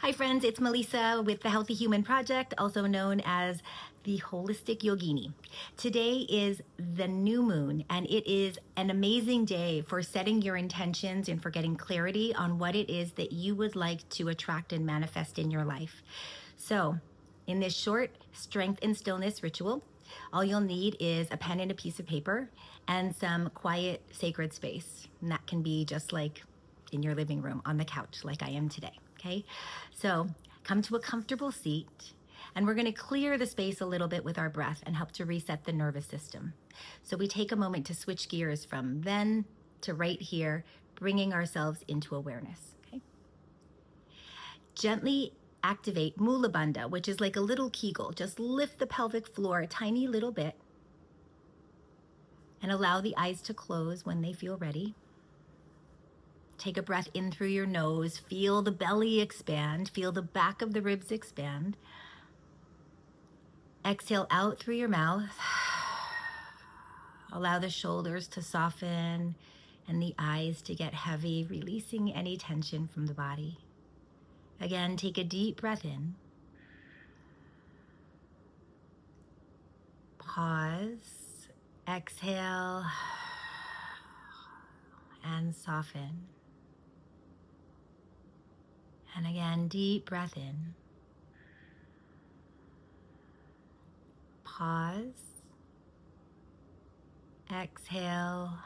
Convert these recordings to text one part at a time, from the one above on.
Hi friends, it's Melissa with the Healthy Human Project, also known as the Holistic Yogini. Today is the new moon, and it is an amazing day for setting your intentions and for getting clarity on what it is that you would like to attract and manifest in your life. So, in this short strength and stillness ritual, all you'll need is a pen and a piece of paper and some quiet, sacred space. And that can be just like in your living room on the couch, like I am today. Okay, so come to a comfortable seat, and we're going to clear the space a little bit with our breath and help to reset the nervous system. So we take a moment to switch gears from then to right here, bringing ourselves into awareness. Okay, gently activate Mula Bandha, which is like a little Kegel. Just lift the pelvic floor a tiny little bit and allow the eyes to close when they feel ready. Take a breath in through your nose, feel the belly expand, feel the back of the ribs expand. Exhale out through your mouth. Allow the shoulders to soften and the eyes to get heavy, releasing any tension from the body. Again, take a deep breath in. Pause, exhale, and soften. And again, deep breath in. Pause. Exhale.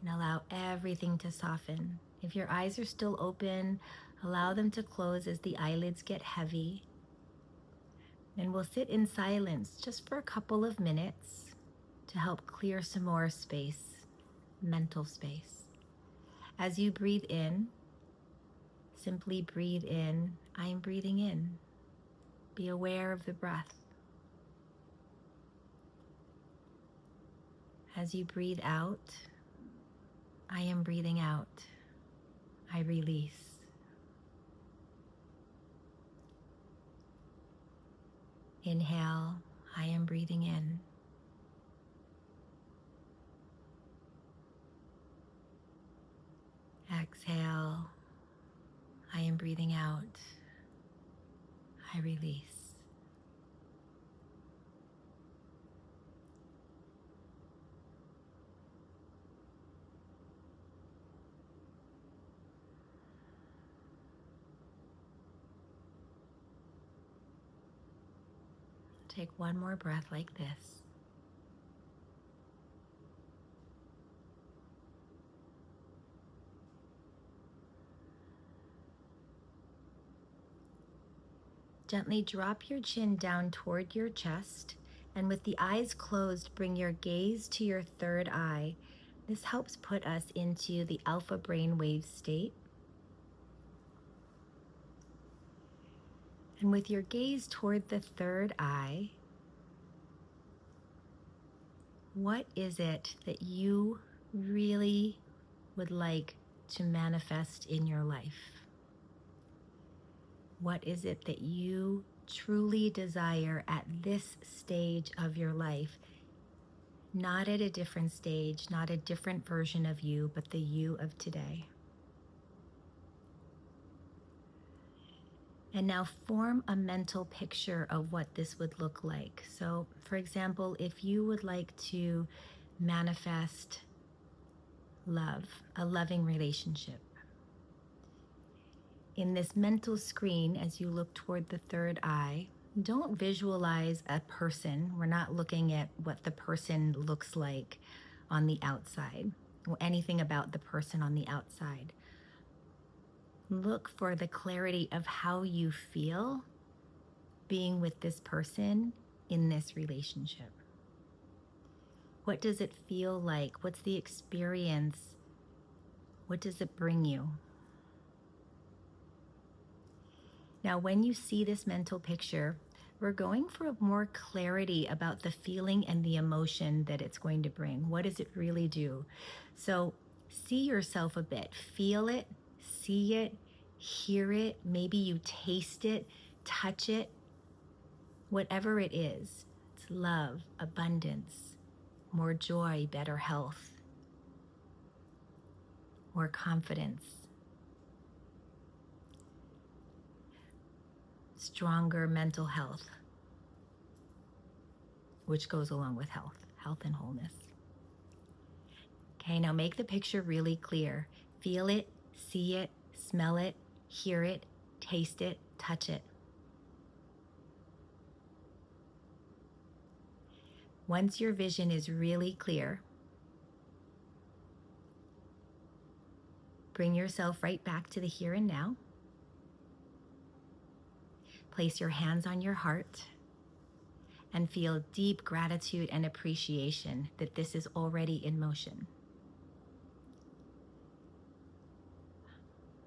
And allow everything to soften. If your eyes are still open, allow them to close as the eyelids get heavy. And we'll sit in silence just for a couple of minutes to help clear some more space, mental space. As you breathe in, simply breathe in. I am breathing in. Be aware of the breath. As you breathe out, I am breathing out. I release. Inhale, I am breathing in. Exhale, I am breathing out. I release. Take one more breath like this. Gently drop your chin down toward your chest, and with the eyes closed, bring your gaze to your third eye. This helps put us into the alpha brainwave state. And with your gaze toward the third eye, what is it that you really would like to manifest in your life? What is it that you truly desire at this stage of your life? Not at a different stage, not a different version of you, but the you of today. And now form a mental picture of what this would look like. So, for example, if you would like to manifest love, a loving relationship, in this mental screen, as you look toward the third eye, don't visualize a person. We're not looking at what the person looks like on the outside or anything about the person on the outside. Look for the clarity of how you feel being with this person in this relationship. What does it feel like? What's the experience? What does it bring you? Now, when you see this mental picture, we're going for more clarity about the feeling and the emotion that it's going to bring. What does it really do? So see yourself a bit, feel it, see it, hear it, maybe you taste it, touch it, whatever it is. It's love, abundance, more joy, better health. more confidence, stronger mental health, which goes along with health and wholeness. Okay, now make the picture really clear. Feel it, see it, smell it, hear it, taste it, touch it. Once your vision is really clear, bring yourself right back to the here and now. Place your hands on your heart and feel deep gratitude and appreciation that this is already in motion.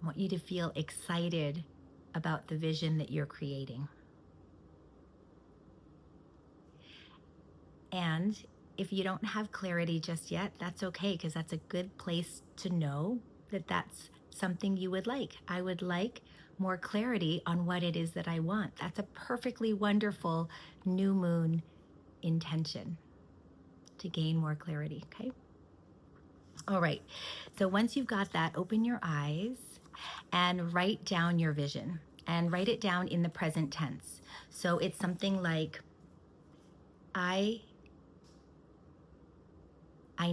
I want you to feel excited about the vision that you're creating. And if you don't have clarity just yet, that's okay, because that's a good place to know that that's something you would like. I would like more clarity on what it is that I want. That's a perfectly wonderful new moon intention to gain more clarity, okay? All right, so once you've got that, open your eyes and write down your vision, and write it down in the present tense. So it's something like, I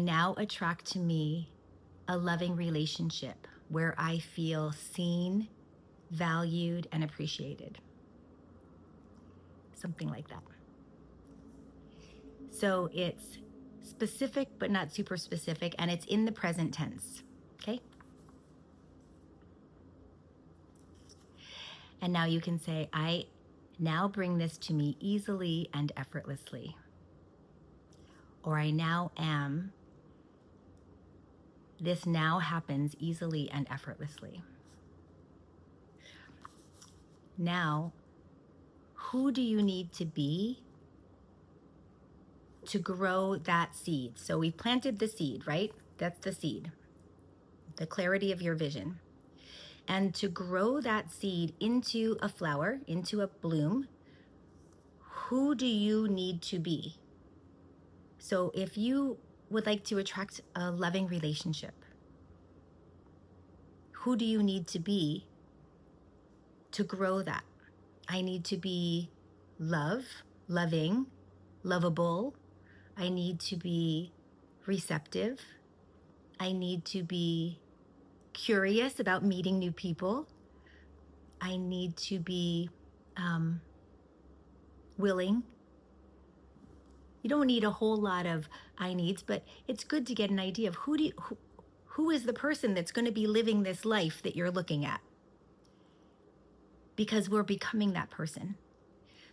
now attract to me a loving relationship where I feel seen, valued, and appreciated. Something like that. So it's specific, but not super specific, and it's in the present tense, okay? And now you can say, I now bring this to me easily and effortlessly. Or I now am. This now happens easily and effortlessly. Now, who do you need to be to grow that seed? So we've planted the seed, right? That's the seed, the clarity of your vision. And to grow that seed into a flower, into a bloom, who do you need to be? So if you would like to attract a loving relationship, who do you need to be to grow that? I need to be loving, lovable. I need to be receptive. I need to be curious about meeting new people. I need to be willing. You don't need a whole lot of I needs, but it's good to get an idea of who is the person that's going to be living this life that you're looking at. Because we're becoming that person.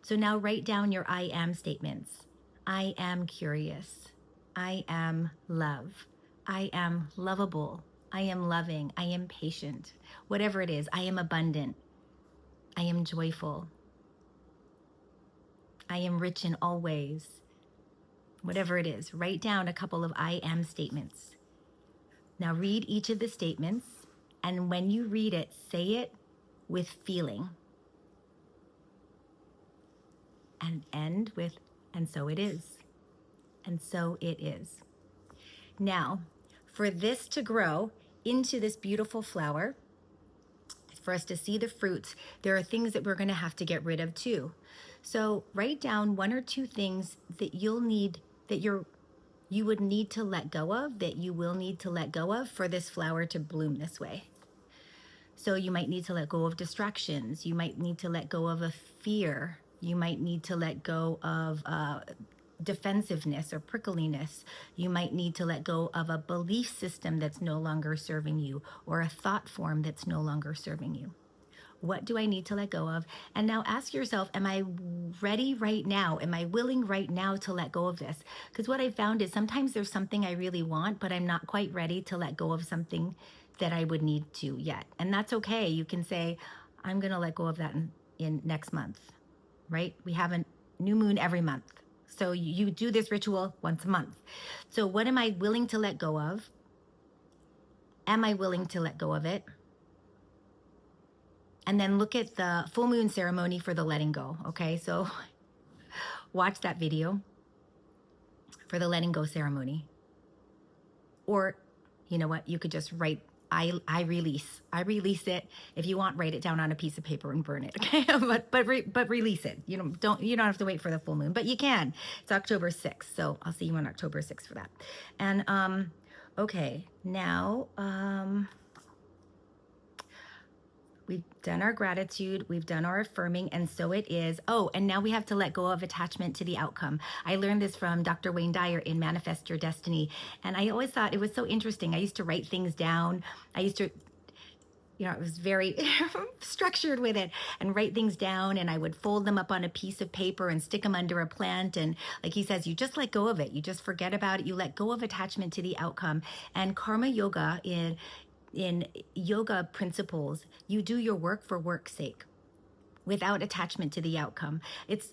So now write down your I am statements. I am curious. I am love. I am lovable. I am loving. I am patient. Whatever it is, I am abundant. I am joyful. I am rich in all ways. Whatever it is, write down a couple of I am statements. Now read each of the statements, and when you read it, say it with feeling. And end with, and so it is. And so it is. Now, for this to grow into this beautiful flower, for us to see the fruits, there are things that we're going to have to get rid of too. So write down one or two things that you'll need, that you would need to let go of, that you will need to let go of for this flower to bloom this way. So you might need to let go of distractions. You might need to let go of a fear. You might need to let go of defensiveness or prickliness. You might need to let go of a belief system that's no longer serving you, or a thought form that's no longer serving you. What do I need to let go of? And now ask yourself, am I ready right now? Am I willing right now to let go of this? Because what I found is sometimes there's something I really want, but I'm not quite ready to let go of something that I would need to yet. And that's okay. You can say, I'm going to let go of that in next month, right? We have a new moon every month. So you do this ritual once a month. So what am I willing to let go of? Am I willing to let go of it? And then look at the full moon ceremony for the letting go, okay? So watch that video for the letting go ceremony. Or, you know what, you could just write I release it. If you want, write it down on a piece of paper and burn it. Okay, but release it. You don't have to wait for the full moon, but you can. It's October 6th, so I'll see you on October 6th for that. And okay, now we've done our gratitude, we've done our affirming, and so it is. Oh, and now we have to let go of attachment to the outcome. I learned this from Dr. Wayne Dyer in Manifest Your Destiny, and I always thought it was so interesting. I used to write things down. I used to, I was very structured with it and write things down, and I would fold them up on a piece of paper and stick them under a plant. And like he says, you just let go of it. You just forget about it. You let go of attachment to the outcome. And karma yoga in yoga principles, you do your work for work's sake without attachment to the outcome. It's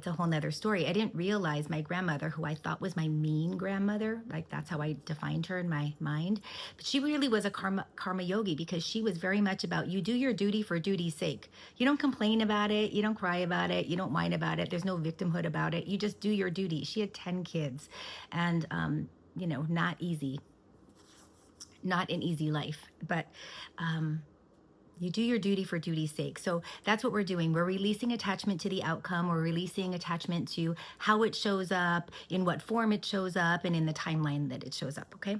a whole nother story. I didn't realize my grandmother, who I thought was my mean grandmother, like that's how I defined her in my mind, but she really was a karma yogi, because she was very much about, you do your duty for duty's sake. You don't complain about it. You don't cry about it. You don't whine about it. There's no victimhood about it. You just do your duty. She had 10 kids, and not easy. Not an easy life, but you do your duty for duty's sake. So that's what we're doing. We're releasing attachment to the outcome. We're releasing attachment to how it shows up, in what form it shows up, and in the timeline that it shows up, okay?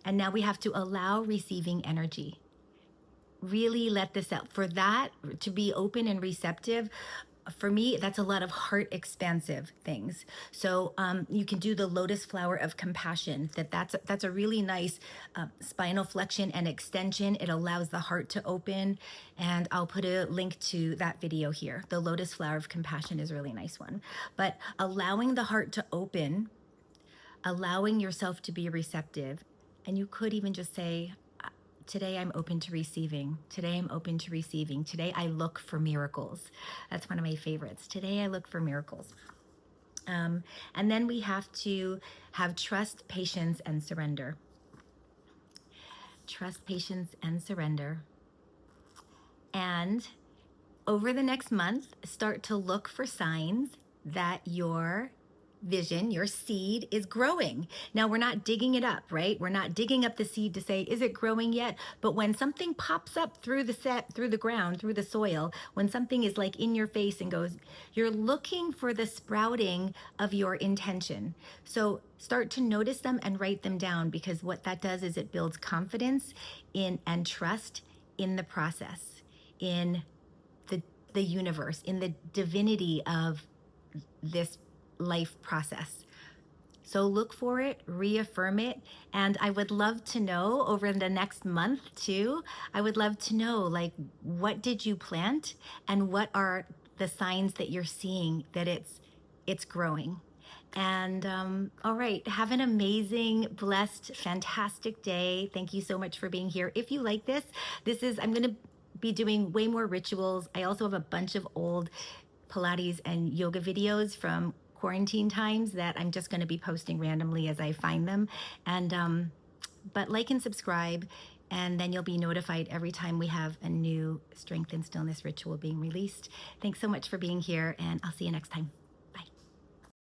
And now we have to allow receiving energy. Really let this out. For that to be open and receptive, for me, that's a lot of heart expansive things. So you can do the lotus flower of compassion. That's a really nice spinal flexion and extension. It allows the heart to open. And I'll put a link to that video here. The lotus flower of compassion is a really nice one. But allowing the heart to open, allowing yourself to be receptive. And you could even just say, today I'm open to receiving. Today I'm open to receiving. Today I look for miracles. That's one of my favorites. Today I look for miracles. And then we have to have trust, patience, and surrender. Trust, patience, and surrender. And over the next month, start to look for signs that your vision, your seed, is growing. Now, we're not digging it up, right? We're not digging up the seed to say, is it growing yet? But when something pops up through the ground, through the soil, when something is like in your face and goes, you're looking for the sprouting of your intention. So start to notice them and write them down, because what that does is it builds confidence in and trust in the process, in the universe, in the divinity of this life process. So look for it, reaffirm it, and I would love to know over the next month too, I would love to know, like, what did you plant and what are the signs that you're seeing that it's growing. And all right, have an amazing, blessed, fantastic day. Thank you so much for being here. If you like this I'm going to be doing way more rituals. I also have a bunch of old Pilates and yoga videos from quarantine times that I'm just going to be posting randomly as I find them. And but like and subscribe, and then you'll be notified every time we have a new strength and stillness ritual being released. Thanks so much for being here, and I'll see you next time.